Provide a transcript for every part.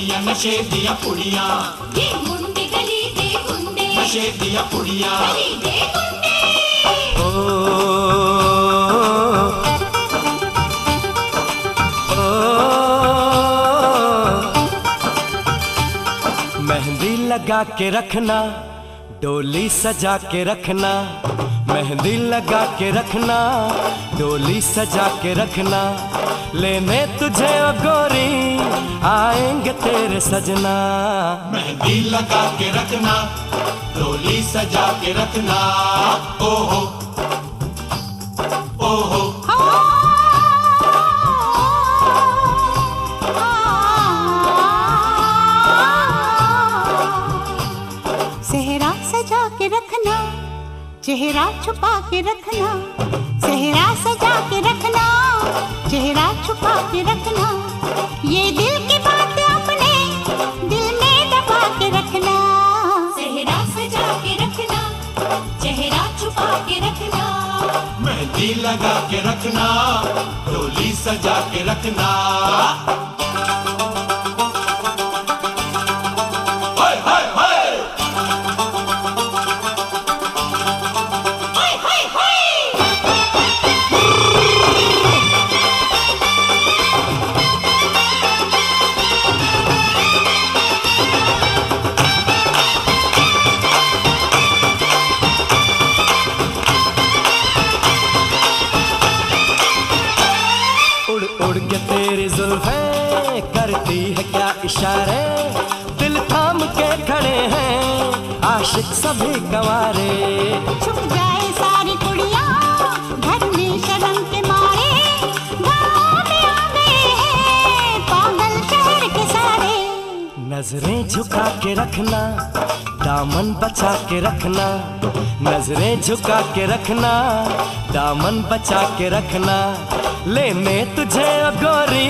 दिया नशे दिया पुड़िया, ये मुंडे गली दे गुंडे, नशे दिया पुड़िया। गली दे गुंडे। मेहंदी लगा के रखना, डोली सजा के रखना, मेहंदी लगा के रखना, डोली सजा के रखना, लेने तुझे ओ गोरी आएंगे तेरे सजना। मेहंदी लगा के रखना, डोली सजा के रखना, ओहो ओहो। सेहरा सजा के रखना, चेहरा छुपा के रखना, सेहरा सजा के रखना, चेहरा छुपा के रखना, ये दिल की बात अपने दिल में दबा के रखना। सेहरा सजा के रखना, चेहरा छुपा के रखना, मेहंदी लगा के रखना, डोली सजा के रखना। उड़ के तेरी जुल्फें करती है क्या इशारे, दिल थाम के खड़े हैं आशिक सभी गंवारे। छुप जाए सारी कुड़ियाँ घर में शर्म के मारे, गाँव में आ गए हैं पागल शहर के सारे। नजरें झुका के रखना, दामन बचा के रखना, नजरें झुका के रखना, दामन बचा के रखना, लेने तुझे ओ गोरी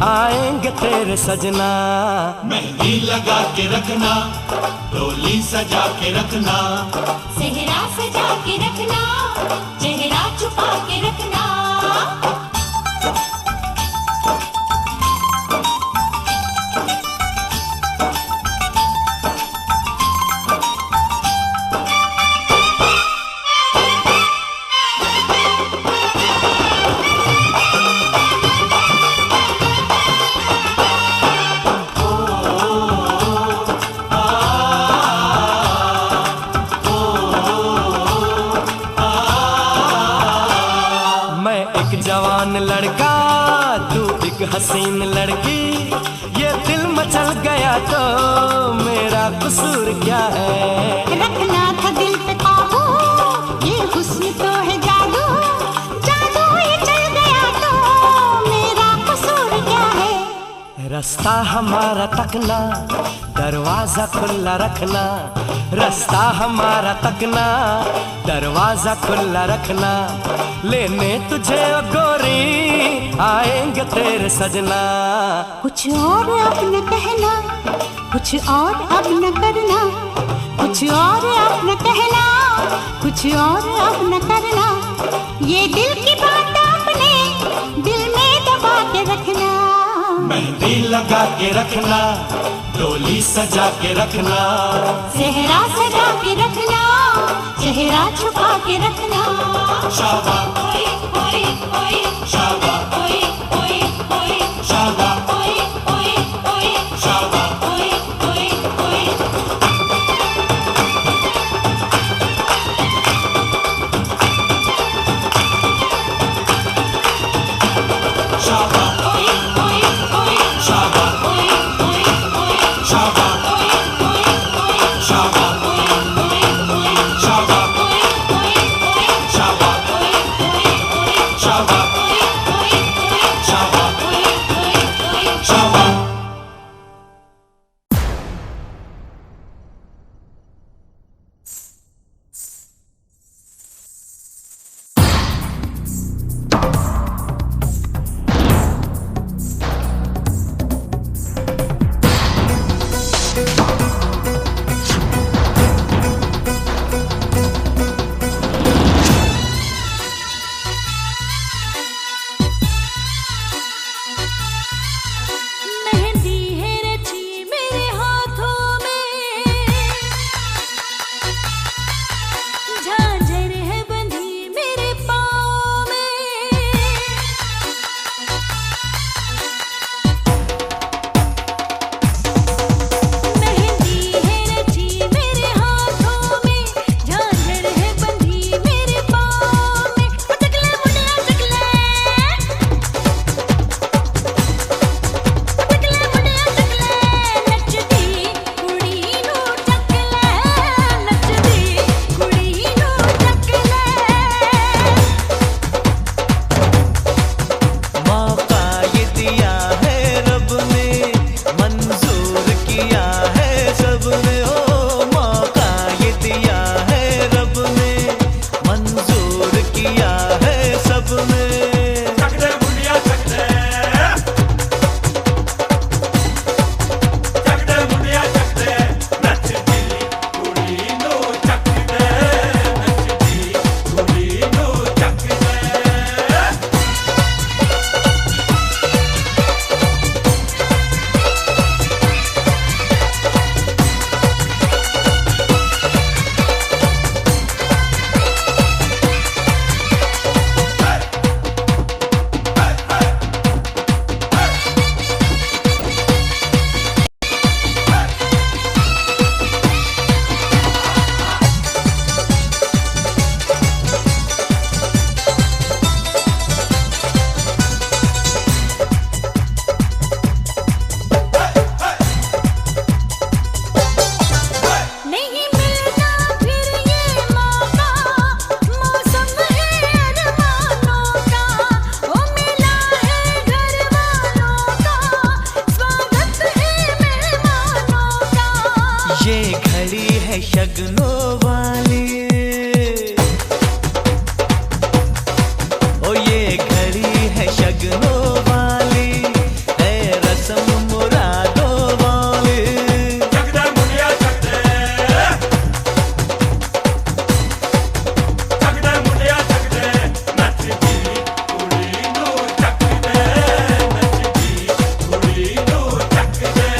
आएंगे तेरे सजना। मेहंदी लगा के रखना, डोली सजा के रखना, सेहरा सजा के रखना, चेहरा छुपा के रखना। जवान लड़का तू एक हसीन लड़की, ये दिल मचल गया तो मेरा कसूर क्या है। रखना था दिल पे काबू, ये हुस्न तो है जादू, जादू ये चल गया तो मेरा कसूर क्या है। रास्ता हमारा तकना, दरवाजा खुला रखना, रास्ता हमारा तकना, दरवाजा खुला रखना, लेने तुझे ओ गोरी आएंगे तेरे सजना। कुछ और अब न कहना, कुछ और अब न करना, कुछ और अब न कहना, कुछ और अब न करना, ये दिल की बात अपने दिल में दबा के रखना। मेहंदी लगा के रखना, डोली सजा के रखना, सेहरा सजा के रखना, चेहरा छुपा के रखना। शाबा ओए ओए ओए, शाबा ओए ओए ओए, शाबा ओए ओए ओए, शाबा ओए ओए ओए। शाबा ओए ओए ओए, शाबा ओए ओए ओए, शाबा ओए ओए ओए, शाबा ओए ओए ओए, शाबा ओए ओए ओए, शाबा ओए ओए ओए, शाबा ओए ओए ओए, शाबा ओए ओए ओए। है शगनों वाली, ओ ये घड़ी है शगनों वाली, है रस्म मुरादों वाली। जग दे मुंडिया जग दे, जग दे मुंडिया जग दे, नचदी कुड़ी नू जग दे, नचदी कुड़ी नू जग दे।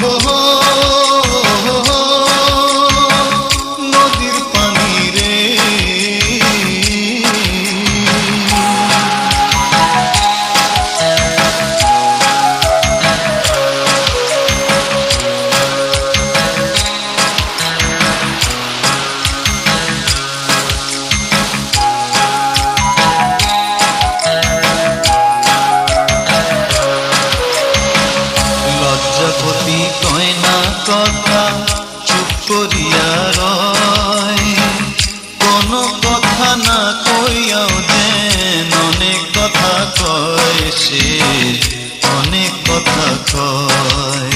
হো হো, নদীর পানি রে। লজ্জাপতি কয় না কথা, চুপ করিয়া রয়, কোনো কথা না কইয়াও যেন অনেক কথা কয় সে, অনেক কথা কয়।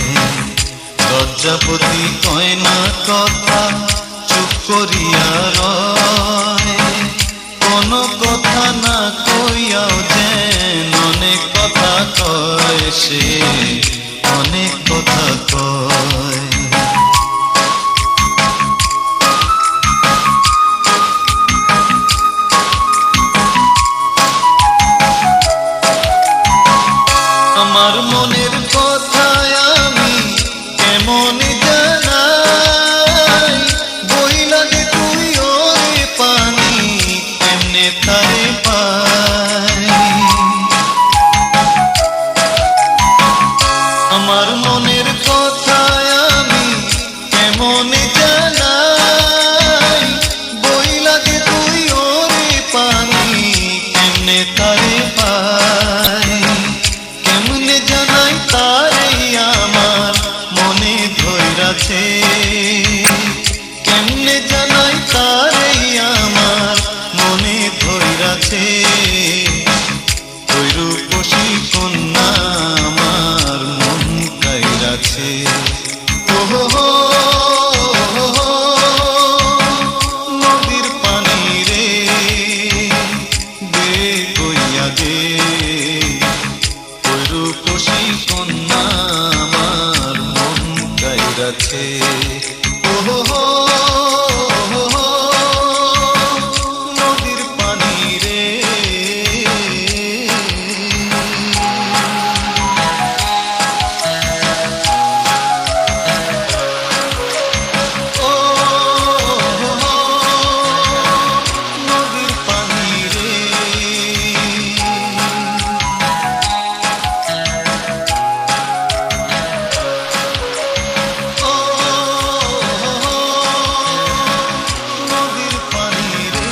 লজ্জাপতি কয় না কথা, চুপ করিয়া রয়, কোনো কথা না কইয়াও যেন অনেক কথা কয় সে, অনেক কথা কয়। আমার মনের কথা আমি কেমন জানাই, বইলা যে তুই ওরে পানি কেমনে তারে পাই। আমার মনের কথা আমি কেমন জানাই, বইলা যে তুই ওরে পানি কেমনে তারে পাই। কেমনে জানাই তারে আমার মনে ধইরাছে, কেমনে জানাই তারে আমার মনে ধইরাছে। ওই রূপসী কন্যা আমার মন কাইরাছে। ও হো হো, নদীর পানি রে, গে কইয়া গে। ওই রূপসী কন্যা আমার মন কাইরাছে। ও হো হো, নদীর পানি রে। ও হো, নদীর পানি রে। ও নদীর পানি রে।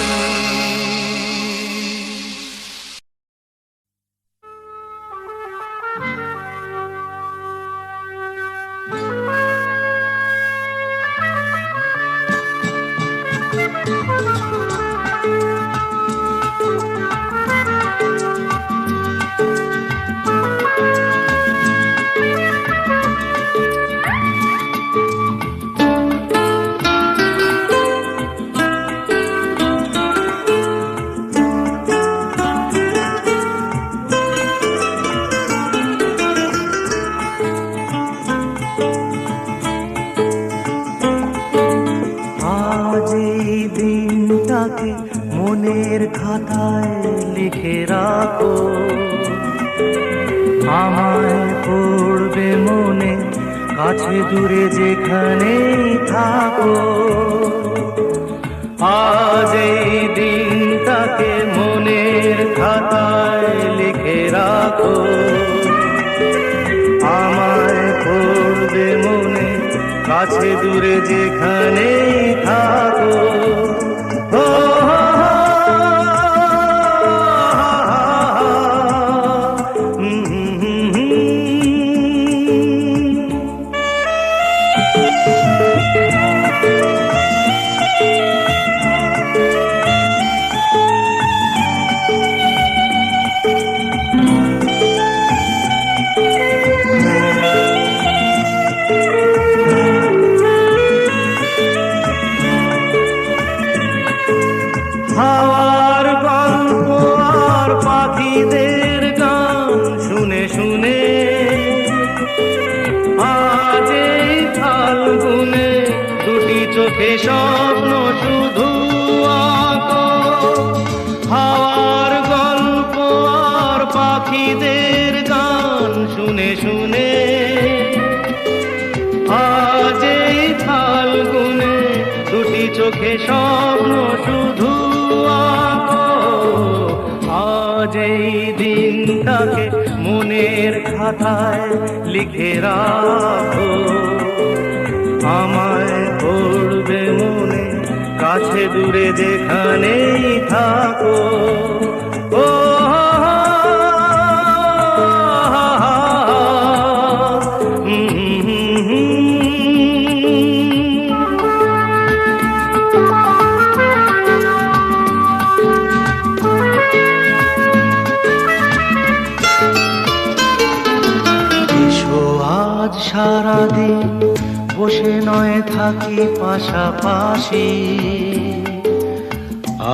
আজ এই দিনটাকে মনের খাতায় লিখে রাখো, আমায় পড়বে মনে, কাছে দূরে যেখানেই থাকো। আজ এই দিনটাকে মনের খাতায় লিখে রাখো, আমায় পড়বে মনে, কাছে দূরে যেখানেই থাকো। ও হাওয়ার গল্প আর পাখিদের গান শুনে শুনে আজ এই ফাল্গুনে দুটি চোখে স্বপ্ন শুধু আঁকো। হাওয়ার গল্প আর পাখিদের গান শুনে শুনে চোখে স্বপ্ন শুধু আঁকো। আজ এই দিনটাকে মনের খাতায় লিখে রাখো। আমায় পড়বে মনে, কাছে দূরে যেখানেই থাকো। ও সারাদিন বসে নয় থাকি পাশাপাশি,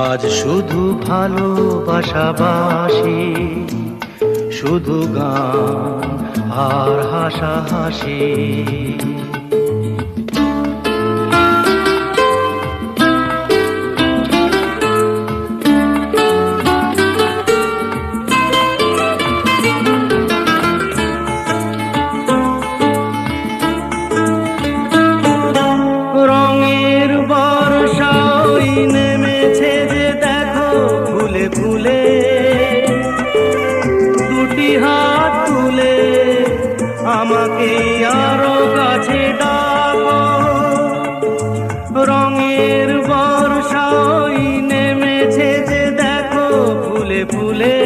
আজ শুধু ভালোবাসাবাসি, শুধু গান আর হাসাহাসি। আমাকে আরো কাছে ডাকো। রঙের বর্ষাই নেমেছে যে দেখো ফুলে ফুলে,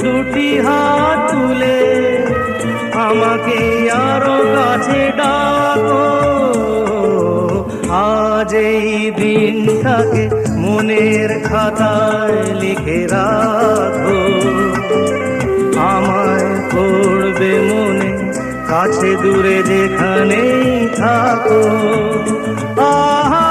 দুটি হাত তুলে আমাকে আরো কাছে ডাকো। আজ এই দিনটাকে মনের খাতায় লিখে রাখো। আমায় পড়বে মনে, কাছে দূরে যেখানেই থাকো। আহা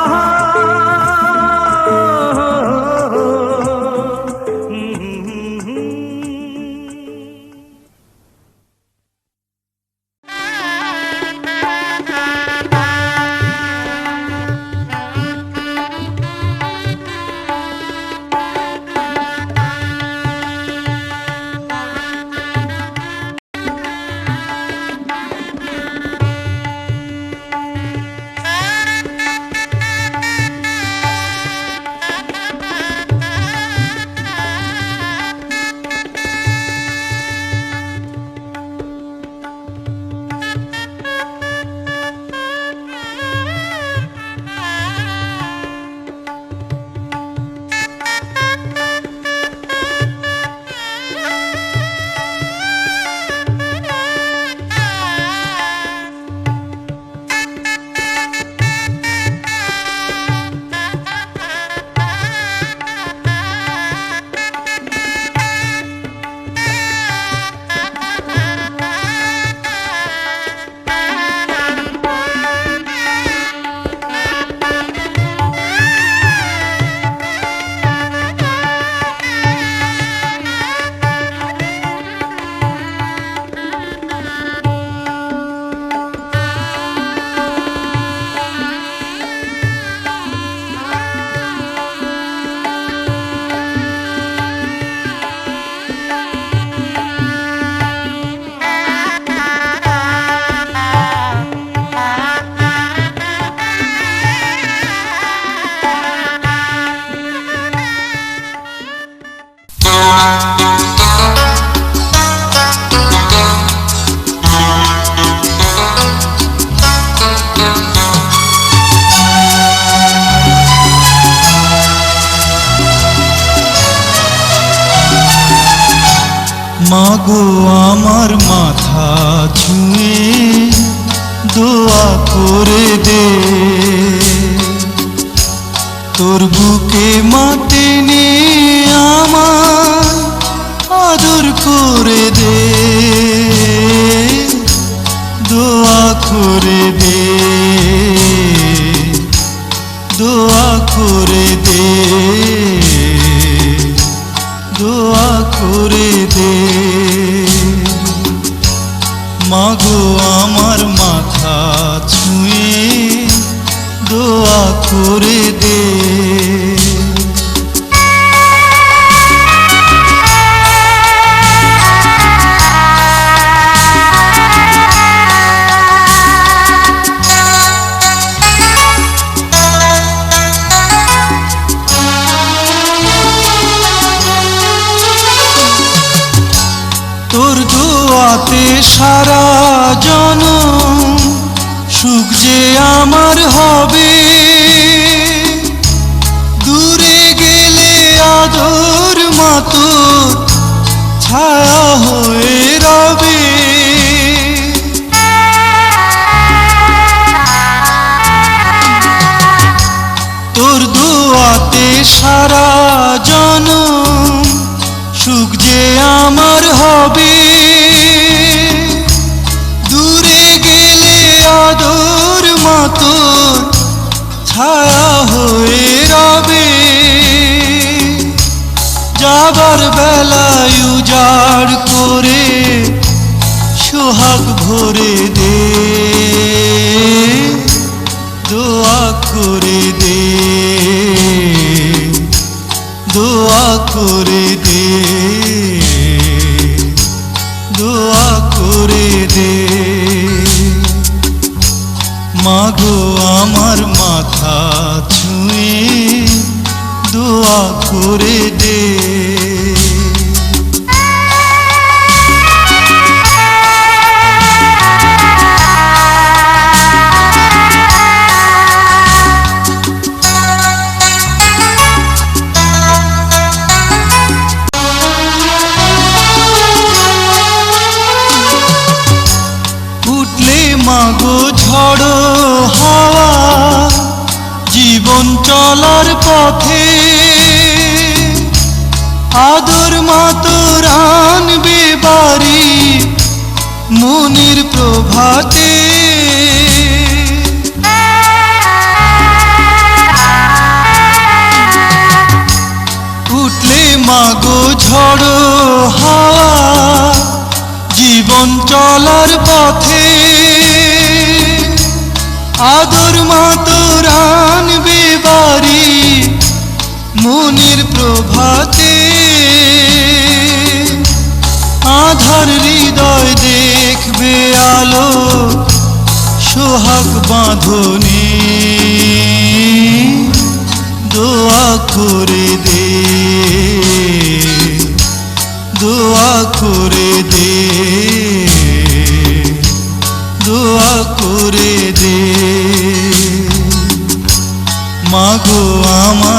মাগো আমার মাথা ছুঁয়ে দোয়া করে দে, তোর বুকে মাটি নিয়ে আমার আদর করে দে, দোয়া করে দে, দোয়া করে দে, দোয়া করে দে। মাগো আমার মাথা ছুঁয়ে দোয়া করে দে। সারা জনম সুখ যে আমার হবে, দূরে গেলে আদর মাতোর ছায়া হয়ে রবে। তোর দোয়াতে সারা জনম সুখ যে আমার হবে, দূরে গেলে আদর মাতোর ছায়া হয়ে রবে। যাবার বেলায় উজাড় করে সোহাগ ভরে দে, দোয়া করে দে, দোয়া করে দে, দোয়া করে দে। মাগো আমার মাথা ছুঁয়ে দোয়া করে দে। উঠলে মাগো ঝড়ো হাওয়া জীবন চলার পথে, আদর মাতোর আনবে বাড়ি মনের প্রভাতে। উঠলে মাগো ঝড়ো হাওয়া জীবন চলার পথে, আদর মাতোর আনবে বাড়ি মনের প্রভাতে। আধার হৃদয় দেখবে আলো সোহাগ বাঁধনে, দোয়া করে দে, দোয়া করে দে, দোয়া করে দে। মাগো আমার